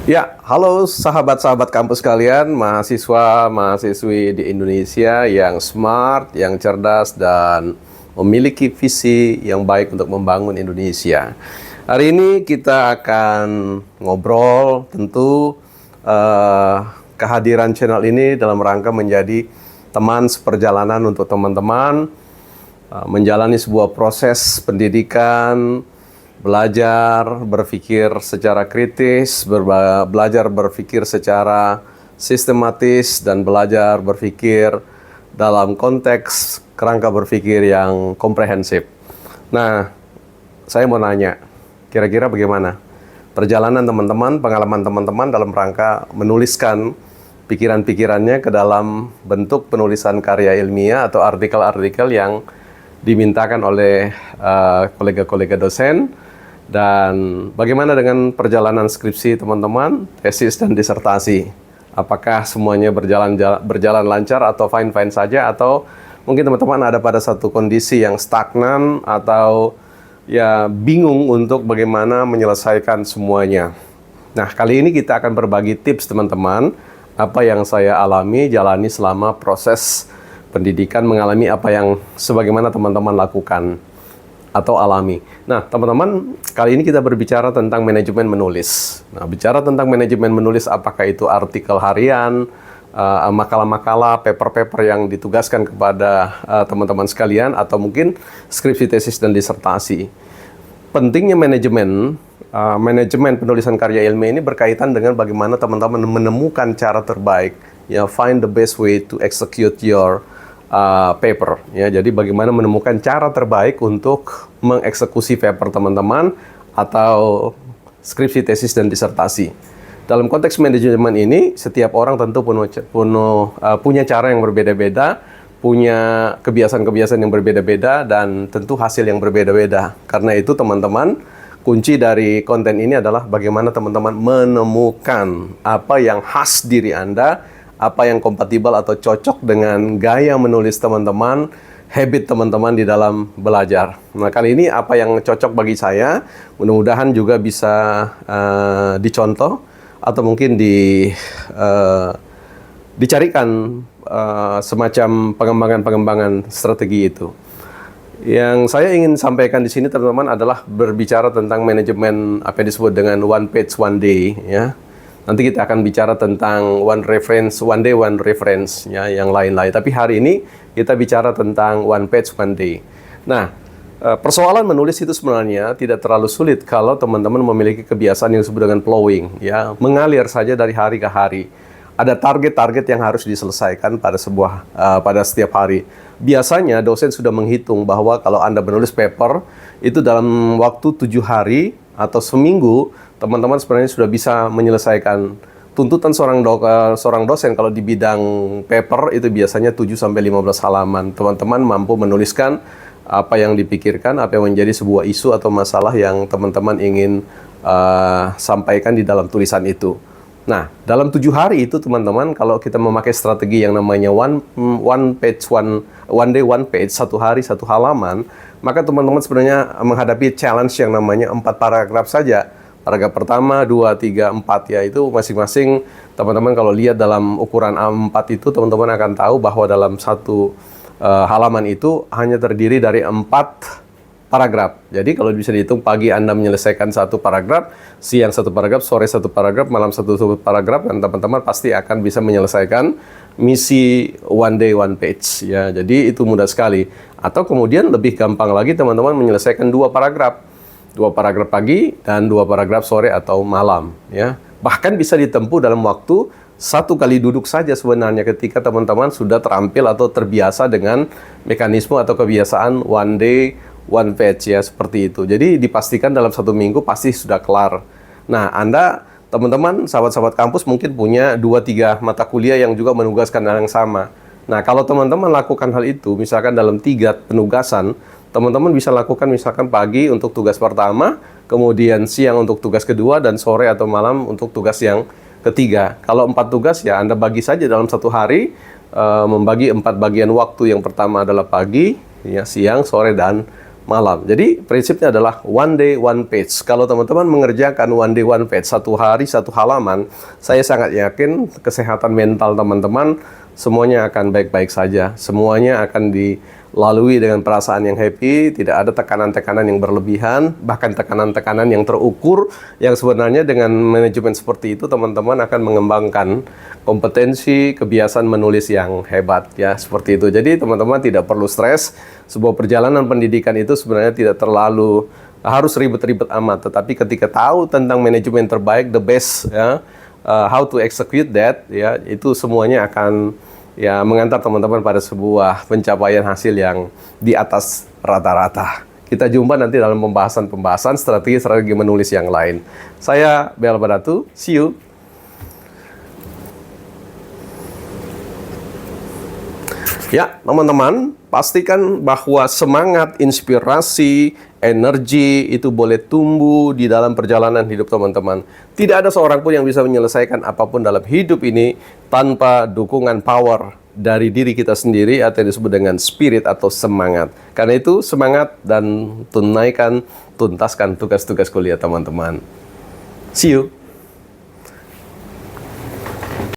Ya, halo sahabat-sahabat kampus kalian, mahasiswa, mahasiswi di Indonesia yang smart, yang cerdas, dan memiliki visi yang baik untuk membangun Indonesia. Hari ini kita akan ngobrol, tentu kehadiran channel ini dalam rangka menjadi teman seperjalanan untuk teman-teman menjalani sebuah proses pendidikan, belajar berpikir secara kritis, belajar berpikir secara sistematis, dan belajar berpikir dalam konteks kerangka berpikir yang komprehensif. Nah, saya mau nanya, kira-kira bagaimana perjalanan teman-teman, pengalaman teman-teman dalam rangka menuliskan pikiran-pikirannya ke dalam bentuk penulisan karya ilmiah atau artikel-artikel yang dimintakan oleh kolega-kolega dosen, dan bagaimana dengan perjalanan skripsi teman-teman, tesis dan disertasi? Apakah semuanya berjalan lancar atau fine-fine saja, atau mungkin teman-teman ada pada satu kondisi yang stagnan atau ya bingung untuk bagaimana menyelesaikan semuanya? Nah, kali ini kita akan berbagi tips teman-teman, apa yang saya jalani selama proses pendidikan, mengalami apa yang sebagaimana teman-teman lakukan atau alami. Nah, teman-teman, kali ini kita berbicara tentang manajemen menulis. Nah, bicara tentang manajemen menulis, apakah itu artikel harian, makalah-makalah, paper-paper yang ditugaskan kepada teman-teman sekalian, atau mungkin skripsi, tesis, dan disertasi. Pentingnya manajemen penulisan karya ilmiah ini berkaitan dengan bagaimana teman-teman menemukan cara terbaik, ya, find the best way to execute your paper, ya. Jadi bagaimana menemukan cara terbaik untuk mengeksekusi paper teman-teman atau skripsi, tesis, dan disertasi. Dalam konteks manajemen ini, setiap orang tentu punya cara yang berbeda-beda, punya kebiasaan-kebiasaan yang berbeda-beda, dan tentu hasil yang berbeda-beda. Karena itu teman-teman, kunci dari konten ini adalah bagaimana teman-teman menemukan apa yang khas diri Anda, apa yang kompatibel atau cocok dengan gaya menulis teman-teman, habit teman-teman di dalam belajar. Nah, kali ini apa yang cocok bagi saya, mudah-mudahan juga bisa dicontoh atau mungkin dicarikan semacam pengembangan-pengembangan strategi itu. Yang saya ingin sampaikan di sini teman-teman adalah berbicara tentang manajemen apa yang disebut dengan one page one day, ya. Nanti kita akan bicara tentang one day one reference, ya, yang lain-lain. Tapi hari ini kita bicara tentang one page one day. Nah, persoalan menulis itu sebenarnya tidak terlalu sulit kalau teman-teman memiliki kebiasaan yang disebut dengan flowing, ya, mengalir saja dari hari ke hari. Ada target-target yang harus diselesaikan pada setiap hari. Biasanya dosen sudah menghitung bahwa kalau Anda menulis paper itu dalam waktu 7 hari atau seminggu, teman-teman sebenarnya sudah bisa menyelesaikan. Tuntutan seorang dosen kalau di bidang paper itu biasanya 7-15 halaman. Teman-teman mampu menuliskan apa yang dipikirkan, apa yang menjadi sebuah isu atau masalah yang teman-teman ingin sampaikan di dalam tulisan itu. Nah, dalam 7 hari itu teman-teman, kalau kita memakai strategi yang namanya one day one page, 1 hari 1 halaman, maka teman-teman sebenarnya menghadapi challenge yang namanya 4 paragraf saja. Paragraf pertama, 2, 3, 4, ya, itu masing-masing teman-teman kalau lihat dalam ukuran A4 itu, teman-teman akan tahu bahwa dalam satu halaman itu hanya terdiri dari 4 paragraf. Jadi kalau bisa dihitung, pagi Anda menyelesaikan 1 paragraf, siang 1 paragraf, sore 1 paragraf, malam 1 paragraf, dan teman-teman pasti akan bisa menyelesaikan misi one day one page, ya. Jadi itu mudah sekali. Atau kemudian lebih gampang lagi, teman-teman menyelesaikan 2 paragraf. 2 paragraf pagi dan 2 paragraf sore atau malam, ya. Bahkan bisa ditempuh dalam waktu 1 kali duduk saja sebenarnya ketika teman-teman sudah terampil atau terbiasa dengan mekanisme atau kebiasaan one day one page, ya, seperti itu. Jadi dipastikan dalam 1 minggu pasti sudah kelar. Nah, Anda, teman-teman, sahabat-sahabat kampus mungkin punya 2-3 mata kuliah yang juga menugaskan hal yang sama. Nah, kalau teman-teman lakukan hal itu, misalkan dalam 3 penugasan, teman-teman bisa lakukan misalkan pagi untuk tugas pertama, kemudian siang untuk tugas kedua, dan sore atau malam untuk tugas yang ketiga. Kalau 4 tugas, ya Anda bagi saja dalam 1 hari, membagi 4 bagian waktu. Yang pertama adalah pagi, ya, siang, sore, dan malam. Jadi prinsipnya adalah one day one page. Kalau teman-teman mengerjakan one day one page, satu hari satu halaman, saya sangat yakin kesehatan mental teman-teman semuanya akan baik-baik saja. Semuanya akan dilalui dengan perasaan yang happy, tidak ada tekanan-tekanan yang berlebihan, bahkan tekanan-tekanan yang terukur, yang sebenarnya dengan manajemen seperti itu teman-teman akan mengembangkan kompetensi, kebiasaan menulis yang hebat ya, seperti itu. Jadi teman-teman tidak perlu stres. Sebuah perjalanan pendidikan itu sebenarnya tidak terlalu harus ribet-ribet amat, tetapi ketika tahu tentang manajemen terbaik, the best ya, how to execute that ya, itu semuanya akan ya mengantar teman-teman pada sebuah pencapaian hasil yang di atas rata-rata. Kita jumpa nanti dalam pembahasan-pembahasan strategi-strategi menulis yang lain. Saya Bel Badatu, see you. Ya, teman-teman, pastikan bahwa semangat, inspirasi, energi itu boleh tumbuh di dalam perjalanan hidup teman-teman. Tidak ada seorang pun yang bisa menyelesaikan apapun dalam hidup ini tanpa dukungan power dari diri kita sendiri atau disebut dengan spirit atau semangat. Karena itu, semangat dan tuntaskan tugas-tugas kuliah teman-teman. See you.